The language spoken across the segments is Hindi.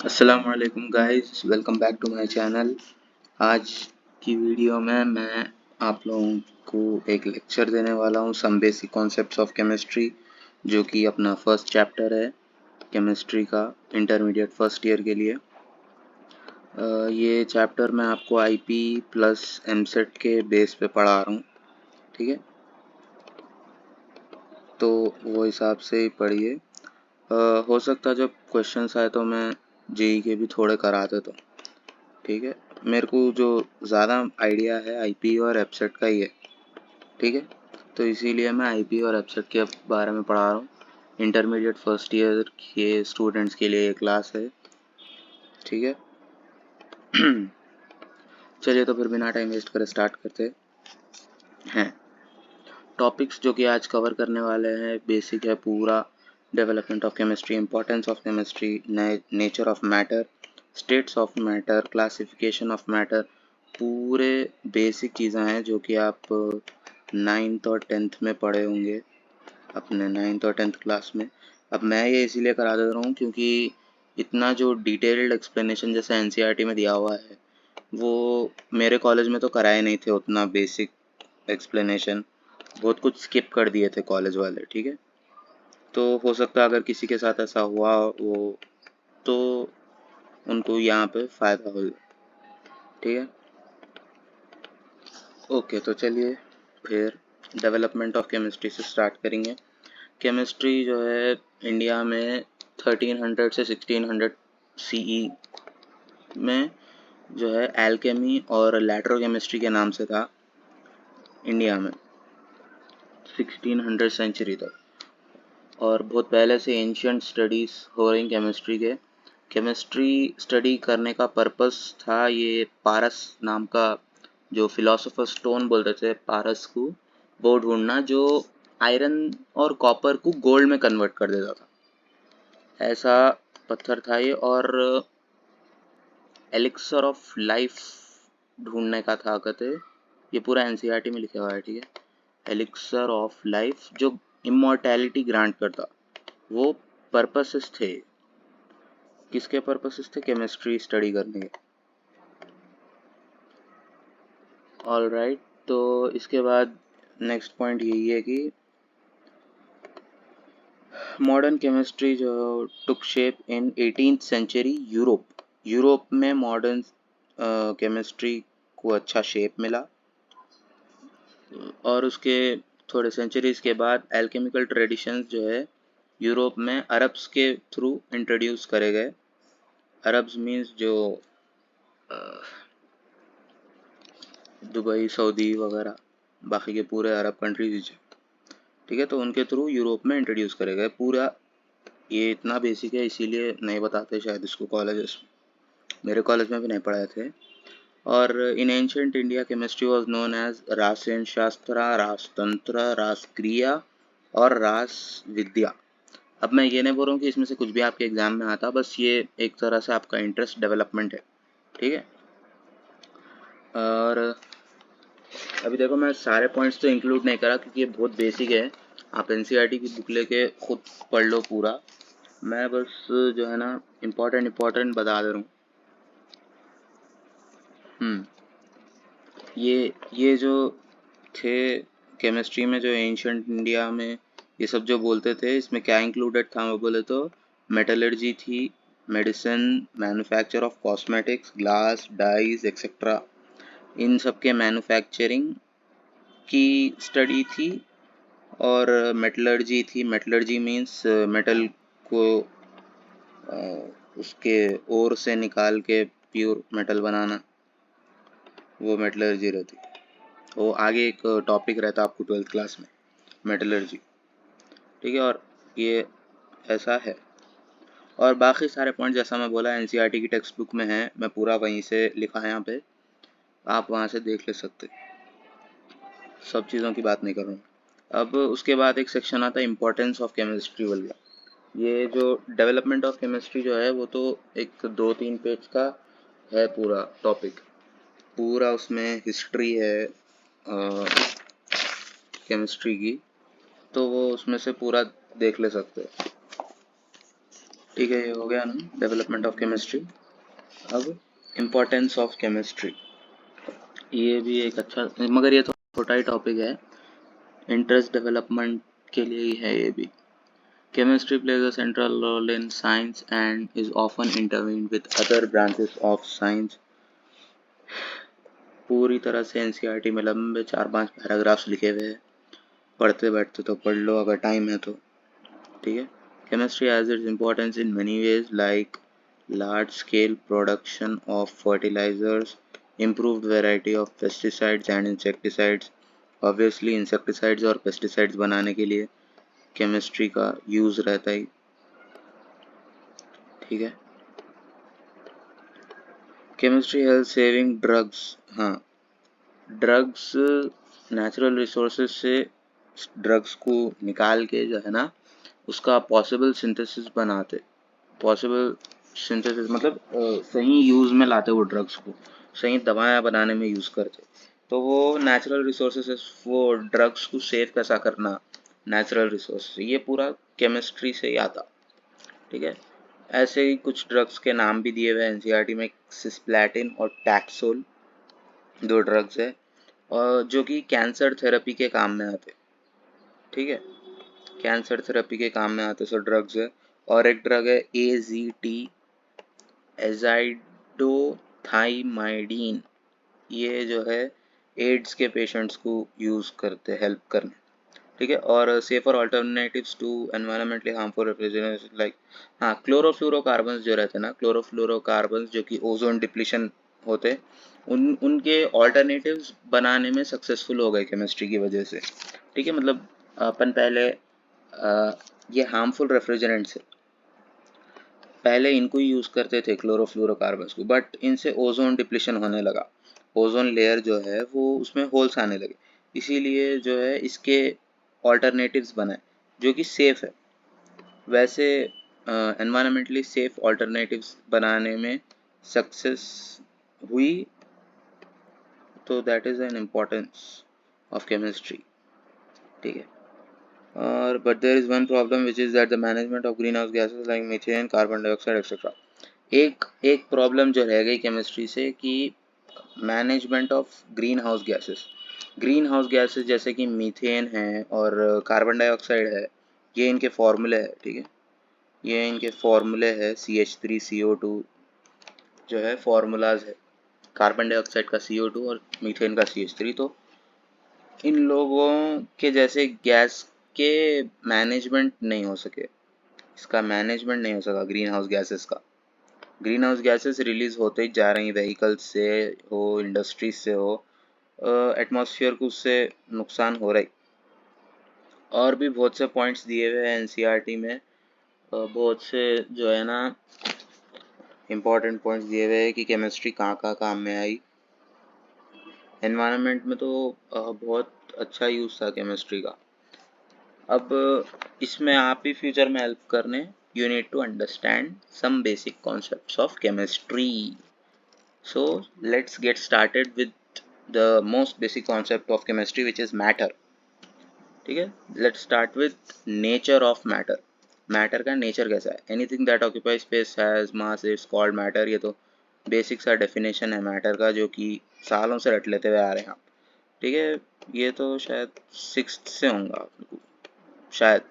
अस्सलाम वालेकुम guys, welcome back to my channel. आज की वीडियो में मैं आप लोगों को एक लेक्चर देने वाला हूँ, some basic concepts of chemistry, जो कि अपना फर्स्ट चैप्टर है केमिस्ट्री का, इंटरमीडिएट फर्स्ट ईयर के लिए। ये चैप्टर मैं आपको आईपी प्लस एमसेट के बेस पे पढ़ा रहा हूँ, ठीक है। तो वो हिसाब से ही पढ़िए। हो सकता है जब क्वेश्चंस आए तो मैं जेई के भी थोड़े करा देता हूँ, ठीक है। मेरे को जो ज़्यादा आइडिया है आईपी और एपसेट का ही है, ठीक है। तो इसीलिए मैं आईपी और एपसेट के बारे में पढ़ा रहा हूँ। इंटरमीडिएट फर्स्ट ईयर के स्टूडेंट्स के लिए ये क्लास है, ठीक है। चलिए तो फिर बिना टाइम वेस्ट करे स्टार्ट करते हैं। टॉपिक्स जो कि आज कवर करने वाले हैं, बेसिक है पूरा, development of chemistry, importance of chemistry, nature of matter, states of matter, classification of matter, पूरे बेसिक चीज़ें हैं जो कि आप नाइन्थ और टेंथ में पढ़े होंगे, अपने नाइन्थ और टेंथ क्लास में। अब मैं ये इसीलिए करा दे रहा हूँ क्योंकि इतना जो डिटेल्ड एक्सप्लेनेशन जैसे एनसीईआरटी में दिया हुआ है, वो मेरे कॉलेज में तो कराए नहीं थे उतना बेसिक एक्सप्लेनेशन, बहुत कुछ स्किप कर दिए थे कॉलेज वाले, ठीक है। तो हो सकता है अगर किसी के साथ ऐसा हुआ वो, तो उनको यहाँ पे फ़ायदा हो, ठीक है। ओके, तो चलिए फिर डेवलपमेंट ऑफ केमिस्ट्री से स्टार्ट करेंगे। केमिस्ट्री जो है इंडिया में 1300 से 1600 सीई में जो है एल्केमी और इलेक्ट्रोकेमिस्ट्री के नाम से था इंडिया में, 1600 सेंचुरी तक। और बहुत पहले से एंशियंट स्टडीज़ हो रही केमिस्ट्री के। केमिस्ट्री स्टडी करने का पर्पस था, ये पारस नाम का जो फिलोसोफर स्टोन बोलते थे पारस को, वो ढूंढना जो आयरन और कॉपर को गोल्ड में कन्वर्ट कर देता था, ऐसा पत्थर था ये। और एलिक्सर ऑफ लाइफ ढूंढने का था, कहते ये पूरा एनसीईआरटी में लिखा हुआ है, ठीक है। एलिक्सर ऑफ लाइफ जो इमॉर्टैलिटी ग्रांट करता, वो पर्पसेस थे। किसके पर्पसेस थे? केमिस्ट्री स्टडी करने के। ऑल राइट, तो इसके बाद नेक्स्ट पॉइंट यही है कि मॉडर्न केमिस्ट्री जो took shape in 18th century Europe. Europe में मॉडर्न केमिस्ट्री को अच्छा शेप मिला, और उसके थोड़े सेंचुरीज के बाद एल्केमिकल ट्रेडिशंस जो है यूरोप में अरब्स के थ्रू इंट्रोड्यूस करे गए। अरब्स मीन्स जो दुबई, सऊदी वगैरह, बाकी के पूरे अरब कंट्रीज, ठीक है। तो उनके थ्रू यूरोप में इंट्रोड्यूस करे गए पूरा। ये इतना बेसिक है इसीलिए नहीं बताते शायद इसको कॉलेजेस में, मेरे कॉलेज में भी नहीं पढ़ाए थे। और in ancient India chemistry was known as Rasayan Shastra, रासतंत्र, रासक्रिया और रास विद्या। अब मैं ये नहीं बोल रहा हूँ कि इसमें से कुछ भी आपके एग्जाम में आता, बस ये एक तरह से आपका इंटरेस्ट डेवलपमेंट है, ठीक है। और अभी देखो मैं सारे पॉइंट्स तो इंक्लूड नहीं करा क्योंकि ये बहुत बेसिक है, आप एनसीईआरटी की बुक लेके खुद पढ़ लो पूरा। मैं बस जो है ना इम्पोर्टेंट बता दे रहा हूँ। ये जो थे केमिस्ट्री में, जो एंशंट इंडिया में ये सब जो बोलते थे, इसमें क्या इंक्लूडेड था मैं बोले तो मेटलर्जी थी, medicine, manufacture of cosmetics, glass, dyes etcetera, इन सब के मैन्युफैक्चरिंग की स्टडी थी। और मेटलर्जी थी, मेटलर्जी मीन्स मेटल को उसके ओर से निकाल के प्योर मेटल बनाना, वो मेटलर्जी रहती। वो आगे एक टॉपिक रहता आपको 12th क्लास में, मेटलर्जी, ठीक है। और ये ऐसा है, और बाकी सारे पॉइंट जैसा मैं बोला एनसीईआरटी की टेक्स्ट बुक में है, मैं पूरा वहीं से लिखा है यहाँ पे, आप वहाँ से देख ले सकते, सब चीज़ों की बात नहीं कर रहा हूँ। अब उसके बाद एक सेक्शन आता है इम्पोर्टेंस ऑफ केमिस्ट्री वाला। ये जो डेवलपमेंट ऑफ केमिस्ट्री जो है वो तो एक 2-3 पेज का है पूरा टॉपिक, पूरा उसमें हिस्ट्री है केमिस्ट्री की, तो वो उसमें से पूरा देख ले सकते हैं, ठीक है, ये हो गया ना डेवलपमेंट ऑफ केमिस्ट्री। अब इम्पोर्टेंस ऑफ केमिस्ट्री, ये भी एक अच्छा, मगर ये तो छोटा ही टॉपिक है, इंटरेस्ट डेवलपमेंट के लिए ही है ये भी। Chemistry plays a central role in science and is often intertwined with other branches of science. पूरी तरह से एनसीईआरटी में लंबे 4-5 पैराग्राफ्स लिखे हुए हैं, पढ़ते बैठते तो पढ़ लो अगर टाइम है तो। ठीक है, chemistry has its importance in many ways like large scale production of fertilizers, improved variety of pesticides and insecticides। Obviously insecticides और पेस्टिसाइड्स बनाने के लिए केमिस्ट्री का यूज़ रहता ही। ठीक है, केमिस्ट्री हेल्प सेविंग ड्रग्स। हाँ, ड्रग्स नेचुरल रिसोर्सेज से ड्रग्स को निकाल के जो है ना उसका पॉसिबल सिंथेसिस बनाते। पॉसिबल सिंथेसिस मतलब सही यूज़ में लाते वो ड्रग्स को, सही दवाएं बनाने में यूज़ करते। तो वो नेचुरल रिसोर्सेज, वो ड्रग्स को सेव कैसा करना, नेचुरल रिसोर्स, ये पूरा केमिस्ट्री से ही आता। ठीक है, ऐसे ही कुछ ड्रग्स के नाम भी दिए हुए हैं एनसीईआरटी में, सिस्प्लैटिन और टैक्सोल, 2 ड्रग्स है और जो कि कैंसर थेरेपी के काम में आते। ठीक है, कैंसर थेरेपी के काम में आते सो ड्रग्स है। और एक ड्रग है AZT, एजाइडोथाइमाइडिन, ये जो है एड्स के पेशेंट्स को यूज़ करते, हेल्प करने। ठीक है, और safer alternatives to environmentally harmful refrigerants like, हाँ, क्लोरोफ्लोरोकार्बन्स जो रहते हैं ना, क्लोरोफ्लोरोकार्बन्स जो कि ओजोन डिप्लीशन होते, उनके ऑल्टरनेटिव्स बनाने में सक्सेसफुल हो गए केमिस्ट्री की वजह से। ठीक है, मतलब अपन पहले ये हार्मफुल रेफ्रिजरेंट्स है, पहले इनको ही यूज़ करते थे क्लोरोफ्लोरोकार्बन्स को, बट इनसे ओजोन डिप्लीशन होने लगा, ओजोन लेयर जो है वो उसमें होल्स आने लगे, इसीलिए जो है इसके ऑल्टरनेटिव्स बनाए जो कि सेफ़ है। वैसे एनवायरमेंटली सेफ ऑल्टरनेटिव्स बनाने में सक्सेस हुई, तो that is an importance of chemistry. ठीक है, और but there is one problem which is that the management of greenhouse gases like methane, carbon dioxide etcetera. एक प्रॉब्लम जो रह गई केमिस्ट्री से कि management of greenhouse gases जैसे कि मीथेन है और कार्बन डाइऑक्साइड है, ये इनके फॉर्मूले है। ठीक है, ये इनके फॉर्मूले है, CH3CO2 जो है फॉर्मूलाज है, कार्बन डाइऑक्साइड का CO2 और मीथेन का CH3। तो इन लोगों के जैसे गैस के मैनेजमेंट नहीं हो सके, इसका मैनेजमेंट नहीं हो सका ग्रीन हाउस गैसेस का। ग्रीन हाउस गैसेस रिलीज होते ही जा रही, व्हीकल्स से हो, इंडस्ट्रीज से हो, एटमॉस्फेयर को उससे नुकसान हो रही। और भी बहुत से पॉइंट्स दिए हुए हैं एनसीईआरटी में, बहुत से जो है ना इम्पोर्टेंट पॉइंट्स दिए हुए हैं कि केमिस्ट्री कहाँ कहाँ काम में आई। एनवायरनमेंट में तो बहुत अच्छा यूज़ था केमिस्ट्री का। अब इसमें आप ही फ्यूचर में हेल्प करने, you need to understand some basic concepts of chemistry. So let's get started with the most basic concept of chemistry which is matter. ठीक है, let's start with nature of matter. Matter का नेचर कैसा है? Anything that occupy space has mass is called matter. ये तो बेसिक सा डेफिनेशन है मैटर का जो कि सालों से रट लेते हुए आ रहे हैं आप। ठीक है, ये तो शायद 6th से होगा शायद,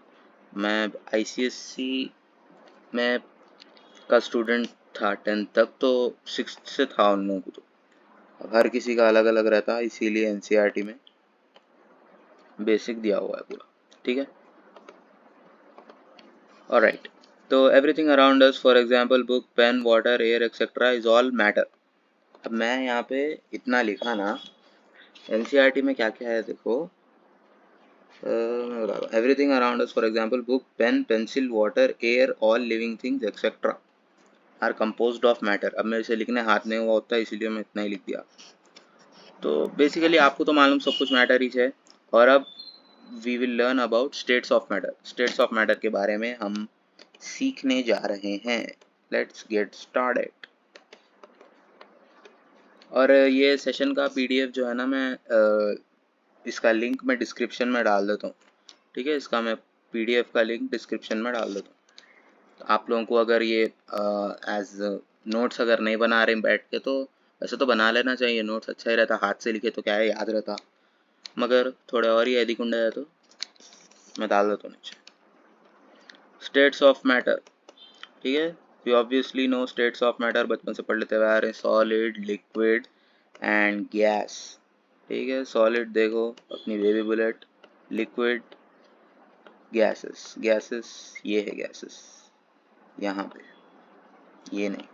मैं ICSC में का स्टूडेंट था 10th तक, तो 6th से था उन लोगों को। तो हर किसी का अलग अलग रहता है, इसीलिए एनसीईआरटी में बेसिक दिया हुआ है पूरा। ठीक है, ऑलराइट। तो everything around us, for example book, pen, water, air etcetera is all matter. अब मैं यहाँ पे इतना लिखा ना, एनसीईआरटी में क्या क्या है देखो, everything around us for example book, pen, pencil, water, air, all living things etcetera are composed of matter. अब मेरे से लिखने हाथ नहीं हुआ होता, इसीलिए मैं इतना ही लिख दिया। तो बेसिकली आपको तो मालूम सब कुछ मैटर ही है। और अब we will learn about states of matter. States of matter के बारे में हम सीखने जा रहे हैं। Let's get started. और ये सेशन का PDF जो है ना, मैं इसका लिंक मैं डिस्क्रिप्शन में डाल देता हूँ। ठीक है, इसका मैं PDF का लिंक डिस्क्रिप्शन में डाल देता हूँ। आप लोगों को अगर ये एज नोट्स अगर नहीं बना रहे बैठ के तो वैसे तो बना लेना चाहिए, नोट्स अच्छा ही रहता, हाथ से लिखे तो क्या है याद रहता, मगर थोड़े और ही यदि कुंडा है तो मैं डाल देता हूँ नीचे। स्टेट्स ऑफ मैटर, ठीक है, you obviously know states of matter, बचपन से पढ़ लेते हुए आ रहे हैं, सॉलिड, लिक्विड एंड गैस। ठीक है, सॉलिड देखो अपनी baby bullet, liquid gases, gases ये है गैसेस यहाँ पे, ये नहीं।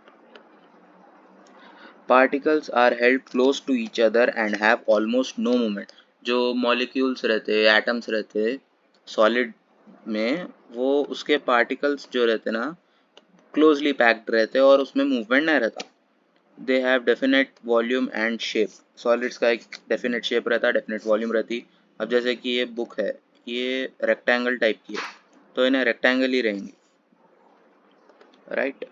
Particles are held close to each other and have almost no movement. जो मॉलिक्यूल्स रहते हैं, एटम्स रहते हैं सॉलिड में, वो उसके पार्टिकल्स जो रहते हैं ना क्लोजली पैक्ड रहते हैं और उसमें मूवमेंट नहीं रहता। They have definite volume and shape. Solids का एक डेफिनेट शेप रहता है, डेफिनेट वॉल्यूम रहती। अब जैसे कि ये बुक है, ये रेक्टेंगल टाइप की है तो इन्हें रेक्टेंगल ही रहेंगी, राइट।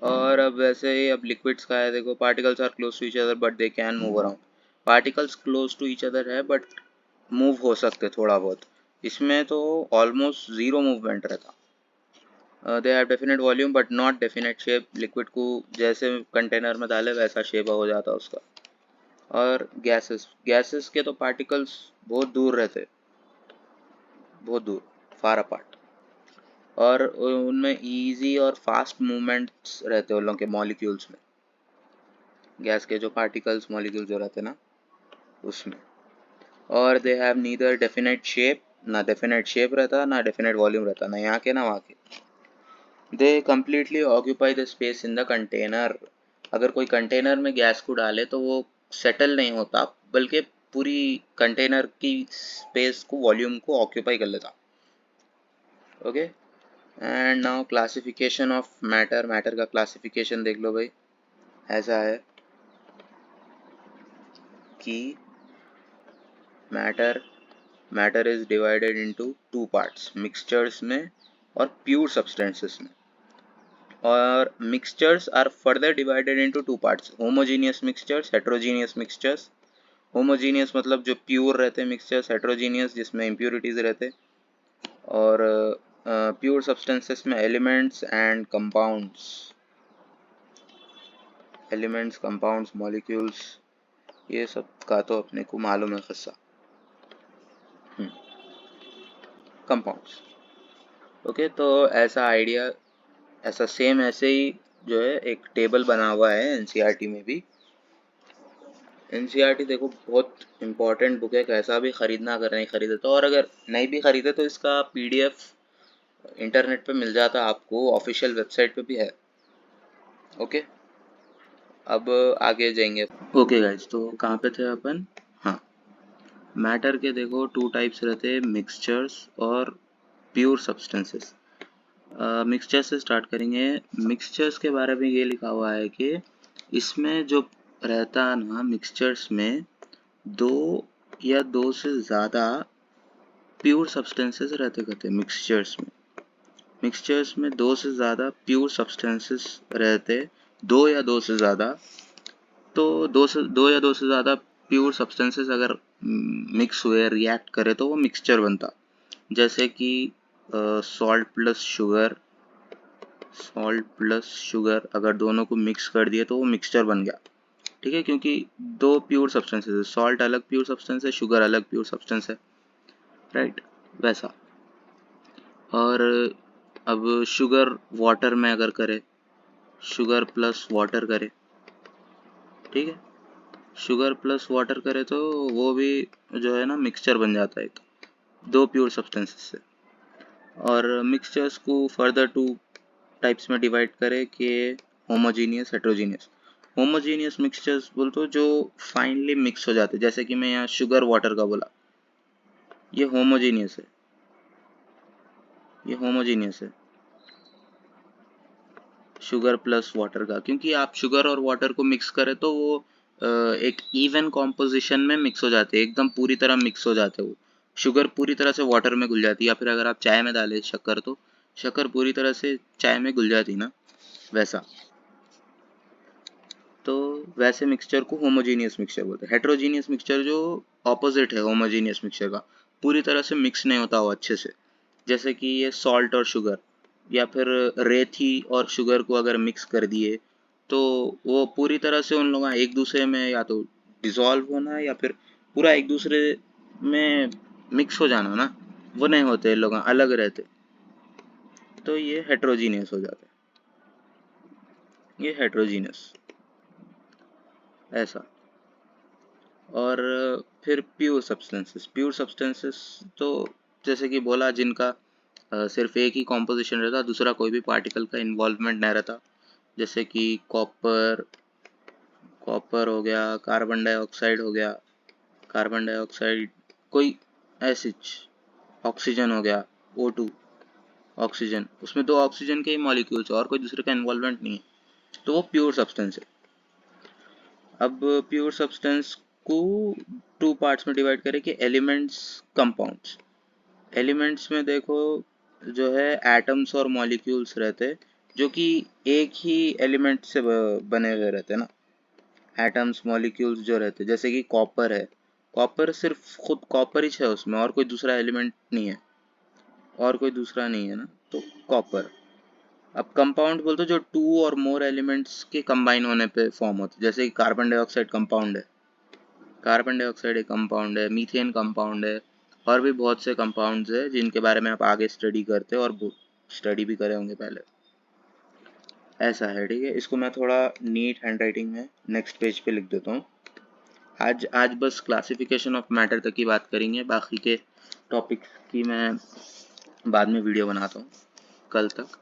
और अब वैसे ही अब लिक्विड्स का है, देखो particles are close to each other but they can move around. Particles close to each other है बट मूव हो सकते थोड़ा बहुत, इसमें तो ऑलमोस्ट ज़ीरो मूवमेंट रहता। They have definite volume but not definite shape. Liquid को जैसे कंटेनर में डाले वैसा शेप हो जाता उसका। और गैसेस, गैसेस के तो पार्टिकल्स बहुत दूर रहते, बहुत दूर, फार अपार्ट, और उनमें इजी और फास्ट मूवमेंट्स रहते हैं उन लोगों के मॉलिक्यूल्स में, गैस के जो पार्टिकल्स मॉलिक्यूल जो रहते हैं ना उसमें। और they have neither definite shape, ना डेफिनेट शेप रहता ना डेफिनेट वॉल्यूम रहता, ना यहाँ के ना वहाँ के। They completely occupy the space in the container. अगर कोई कंटेनर में गैस को डाले तो वो सेटल नहीं होता, बल्कि पूरी कंटेनर की स्पेस को, वॉल्यूम को ऑक्यूपाई कर लेता। Okay, and now classification of matter. Matter का क्लासिफिकेशन देख लो भाई, ऐसा है कि matter is divided into two parts, mixtures में और प्योर सब्सटेंसेस में। और mixtures are further divided into two parts, homogeneous mixtures, heterogeneous mixtures. Homogeneous मतलब जो प्योर रहते हैं मिक्सचर्स, हेट्रोजीनियस जिसमें इम्प्योरिटीज रहते, और प्योर सब्सटेंसेस में elements and compounds, elements, compounds, molecules, ये सब का तो अपने को मालूम है खस्सा, कंपाउंड्स। ओके, तो ऐसा आइडिया, ऐसा सेम ऐसे ही जो है एक टेबल बना हुआ है एनसीईआरटी में भी। एनसीईआरटी देखो बहुत इंपॉर्टेंट बुक है, कैसा भी खरीदना अगर नहीं खरीदे तो, और अगर नहीं भी खरीदे तो इसका पीडीएफ इंटरनेट पे मिल जाता है आपको, ऑफिशियल वेबसाइट पे भी है। ओके, अब आगे जाएंगे। ओके गाइज, तो कहाँ पे थे अपन? हाँ, मैटर के देखो टू टाइप्स रहते हैं, मिक्सचर्स और प्योर सब्सटेंसेस। मिक्सचर से स्टार्ट करेंगे। मिक्सचर्स के बारे में ये लिखा हुआ है कि इसमें जो रहता है ना मिक्सचर्स में, दो या दो से ज़्यादा प्योर सब्सटेंसेस रहते करते हैं मिक्सचर्स में। मिक्सचर्स में दो से ज़्यादा प्योर सब्सटेंसेस रहते, दो या दो से ज़्यादा, तो दो या दो से ज़्यादा प्योर सब्सटेंसेस अगर मिक्स हुए, रिएक्ट करे तो वो मिक्सचर बनता। जैसे कि salt plus sugar, salt plus sugar अगर दोनों को मिक्स कर दिए तो वो मिक्सचर बन गया, ठीक है, क्योंकि दो प्योर सब्सटेंसेस है, सॉल्ट अलग प्योर सब्सटेंस है, शुगर अलग प्योर सब्सटेंस है, राइट, वैसा। और अब शुगर वाटर में अगर करे, शुगर प्लस वाटर करे, ठीक है, शुगर प्लस वाटर करे तो वो भी जो है ना मिक्सचर बन जाता है एक, दो प्योर सब्सटेंसेस से। और मिक्सचर्स को फर्दर टू टाइप्स में डिवाइड करें कि होमोजीनियस, हेट्रोजीनियस। होमोजीनियस मिक्सचर्स बोल तो जो फाइनली मिक्स हो जाते, जैसे कि मैं यहाँ शुगर वाटर का बोला, ये होमोजीनियस है, ये होमोजीनियस है शुगर प्लस वाटर का, क्योंकि आप शुगर और वाटर को मिक्स करें तो वो एक इवन कॉम्पोजिशन में मिक्स हो जाते हैं, एकदम पूरी तरह मिक्स हो जाते हैं वो। शुगर पूरी तरह से वाटर में घुल जाती है, या फिर अगर आप चाय में डालें शक्कर तो शक्कर पूरी तरह से चाय में घुल जाती ना, वैसा। तो वैसे मिक्सचर को होमोजीनियस मिक्सचर बोलते हैं। हेट्रोजीनियस मिक्सचर जो ऑपोजिट है होमोजीनियस मिक्सचर का, पूरी तरह से मिक्स नहीं होता वो अच्छे से, जैसे कि ये सॉल्ट और शुगर, या फिर रेती और शुगर को अगर मिक्स कर दिए तो वो पूरी तरह से उन लोगों एक दूसरे में या तो डिसॉल्व होना या फिर पूरा एक दूसरे में मिक्स हो जाना ना, वो नहीं होते, लोग अलग रहते, तो ये हेट्रोजीनियस हो जाता है, ये हेट्रोजीनियस ऐसा। और फिर प्योर सब्सटेंसेस तो जैसे कि बोला जिनका सिर्फ एक ही कॉम्पोजिशन रहता, दूसरा कोई भी पार्टिकल का इन्वॉल्वमेंट नहीं रहता, जैसे कि कॉपर कॉपर हो गया, कार्बन डाइऑक्साइड हो गया, कार्बन डाइऑक्साइड कोई एसिड, ऑक्सीजन हो गया O2 ऑक्सीजन, उसमें दो ऑक्सीजन के ही मॉलिक्यूल्स और कोई दूसरे का इन्वॉल्वमेंट नहीं है, तो वो प्योर सब्सटेंस है। अब प्योर सब्सटेंस को टू पार्ट्स में डिवाइड करें कि एलिमेंट्स, कंपाउंड्स। एलिमेंट्स में देखो जो है एटम्स और मॉलिक्यूल्स रहते हैं जो कि एक ही एलिमेंट से बने हुए रहते हैं ना, एटम्स मॉलिक्यूल्स जो रहते हैं, जैसे कि कॉपर है, कॉपर सिर्फ खुद कॉपर ही है, उसमें और कोई दूसरा एलिमेंट नहीं है, और कोई दूसरा नहीं है ना, तो कॉपर। अब कंपाउंड बोलते जो टू और मोर एलिमेंट्स के कंबाइन होने पे फॉर्म होते, जैसे कि कार्बन डाइऑक्साइड कंपाउंड है, कार्बन डाइऑक्साइड एक कंपाउंड है, मीथेन कंपाउंड है, और भी बहुत से कंपाउंड्स है जिनके बारे में आप आगे स्टडी करते हो और स्टडी भी करे होंगे पहले। ऐसा है, ठीक है। इसको मैं थोड़ा नीट हैंडराइटिंग में नेक्स्ट पेज पे लिख देता हूँ। आज बस क्लासिफिकेशन ऑफ मैटर तक की बात करेंगे, बाकी के टॉपिक्स की मैं बाद में वीडियो बनाता हूँ कल तक।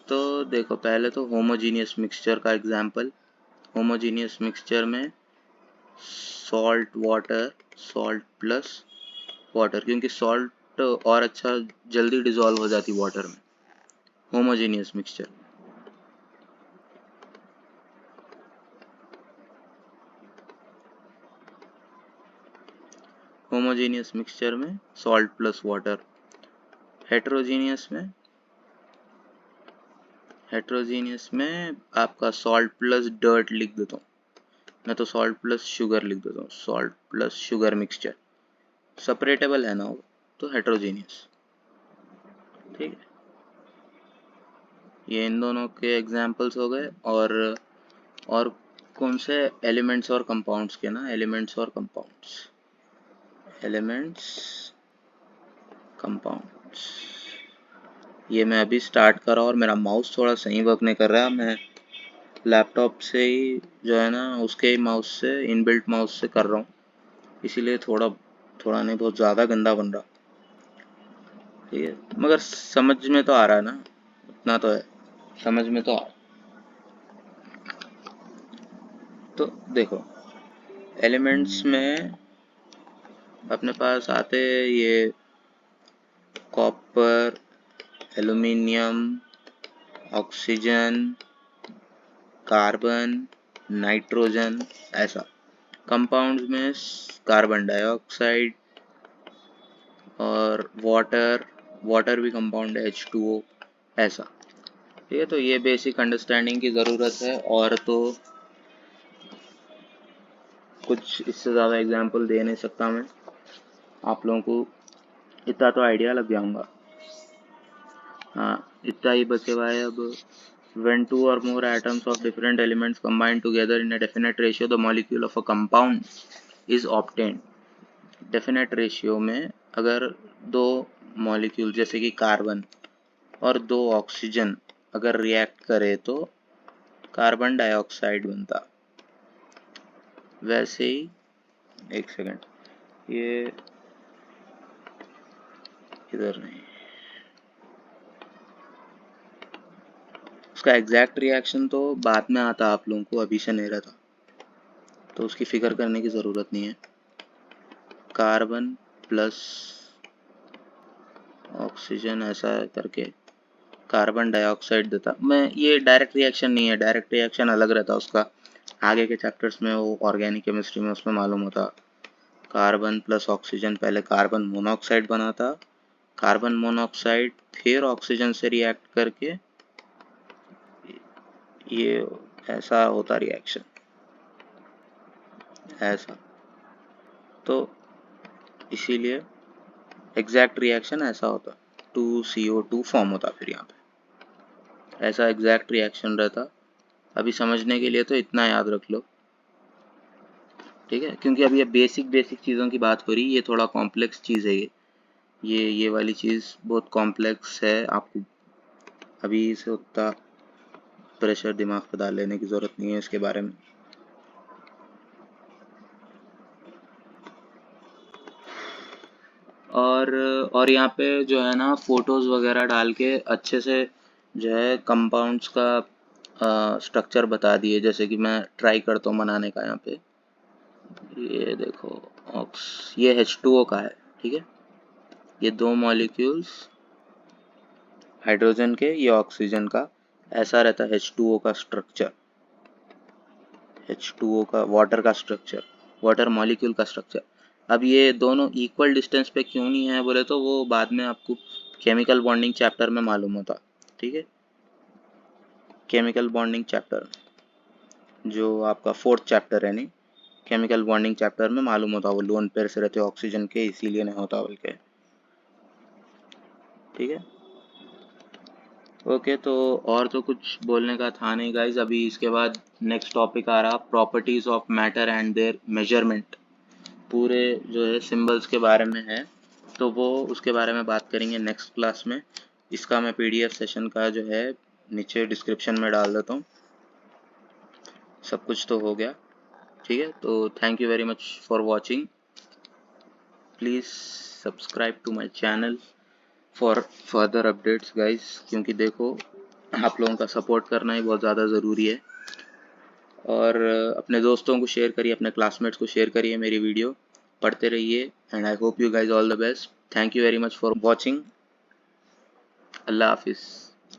तो देखो पहले तो होमोजीनियस मिक्सचर का एग्जांपल। होमोजीनियस मिक्सचर में सॉल्ट प्लस वाटर, क्योंकि सॉल्ट और अच्छा जल्दी डिजॉल्व हो जाती वाटर में, होमोजीनियस मिक्सचर। होमोजीनियस मिक्सचर में सॉल्ट प्लस वाटर। हेट्रोजीनियस में आपका सॉल्ट प्लस डर्ट लिख देता हूँ, मैं तो सॉल्ट प्लस शुगर लिख देता हूँ, सॉल्ट प्लस शुगर मिक्सचर, सेपरेटेबल है ना वो, तो हेट्रोजीनियस, ठीक है। ये इन दोनों के एग्जाम्पल्स हो गए। और कौन से एलिमेंट्स और कंपाउंड्स के ना, एलिमेंट्स कंपाउंड्स, ये मैं अभी स्टार्ट कर रहा हूँ और मेरा माउस थोड़ा सही वर्क नहीं कर रहा है, मैं लैपटॉप से ही जो है ना उसके ही माउस से, इनबिल्ट माउस से कर रहा हूँ, इसीलिए थोड़ा थोड़ा नहीं बहुत ज़्यादा गंदा बन रहा, ठीक है, मगर समझ में तो आ रहा है ना, उतना तो है, समझ में तो आ रहा। तो देखो एलिमेंट्स में अपने पास आते ये copper, aluminium, oxygen, carbon, nitrogen, ऐसा। कंपाउंड्स में कार्बन डाइऑक्साइड और वाटर भी कंपाउंड है, H2O, ऐसा, ठीक है। तो ये बेसिक अंडरस्टैंडिंग की ज़रूरत है, और तो कुछ इससे ज़्यादा एग्जांपल दे नहीं सकता मैं, आप लोगों को इतना तो आइडिया लग जाऊंगा। हाँ, इतना ही बचे हुआ है अब। When two or more atoms of different elements combine together in a definite ratio, the molecule of a compound is obtained. Definite ratio में अगर दो मॉलिक्यूल जैसे कि कार्बन और दो ऑक्सीजन अगर रिएक्ट करे तो कार्बन डाइऑक्साइड बनता। वैसे ही एक सेकंड, ये इधर नहीं, उसका एग्जैक्ट रिएक्शन तो बाद में आता, आप लोगों को अभी से नहीं रहता, तो उसकी फिक्र करने की ज़रूरत नहीं है। कार्बन प्लस ऑक्सीजन ऐसा करके कार्बन डाइऑक्साइड देता। मैं ये डायरेक्ट रिएक्शन नहीं है, डायरेक्ट रिएक्शन अलग रहता उसका, आगे के चैप्टर्स में वो ऑर्गेनिक केमिस्ट्री में उसमें मालूम होता। कार्बन प्लस ऑक्सीजन पहले कार्बन मोनोऑक्साइड बनाता, कार्बन मोनोऑक्साइड फिर ऑक्सीजन से रिएक्ट करके ये ऐसा होता रिएक्शन, ऐसा। तो इसीलिए एग्जैक्ट रिएक्शन ऐसा होता, H2CO2 फॉर्म होता, फिर यहाँ पे ऐसा एग्जैक्ट रिएक्शन रहता। अभी समझने के लिए तो इतना याद रख लो, ठीक है, क्योंकि अभी ये बेसिक चीज़ों की बात हो रही, ये थोड़ा कॉम्प्लेक्स चीज़ है। ये वाली चीज़ बहुत कॉम्प्लेक्स है, आपको अभी से उतना प्रेशर दिमाग पर डाल लेने की ज़रूरत नहीं है इसके बारे में। और यहाँ पे जो है ना फोटोज़ वगैरह डाल के अच्छे से जो है कंपाउंड्स का स्ट्रक्चर बता दिए, जैसे कि मैं ट्राई करता हूँ बनाने का। यहाँ पे ये देखो ये H2O का है, ठीक है, ये दो मॉलिक्यूल्स हाइड्रोजन के, ये ऑक्सीजन का, ऐसा रहता है H2O का स्ट्रक्चर। H2O का वाटर का स्ट्रक्चर, वाटर मॉलिक्यूल का स्ट्रक्चर। अब ये दोनों इक्वल डिस्टेंस पे क्यों नहीं है बोले तो वो बाद में आपको केमिकल बॉन्डिंग चैप्टर में मालूम होता, ठीक है, केमिकल बॉन्डिंग चैप्टर जो आपका 4th चैप्टर है, नहीं, केमिकल बॉन्डिंग चैप्टर में मालूम होता वो लोन पेयर से रहते ऑक्सीजन के, इसीलिए नहीं होता बोल के, ठीक है। ओके, तो और तो कुछ बोलने का था नहीं गाइज। अभी इसके बाद नेक्स्ट टॉपिक आ रहा properties of matter and there measurement, पूरे जो है सिंबल्स के बारे में है, तो वो उसके बारे में बात करेंगे नेक्स्ट क्लास में। इसका मैं PDF सेशन का जो है नीचे डिस्क्रिप्शन में डाल देता हूँ। सब कुछ तो हो गया, ठीक है, तो thank you very much for watching. Please subscribe to my channel for further updates guys, क्योंकि देखो आप लोगों का सपोर्ट करना ही बहुत ज़्यादा ज़रूरी है। और अपने दोस्तों को शेयर करिए, अपने क्लासमेट्स को शेयर करिए मेरी वीडियो, पढ़ते रहिए, and I hope you guys all the best. Thank you very much for watching. अल्लाह हाफिज़।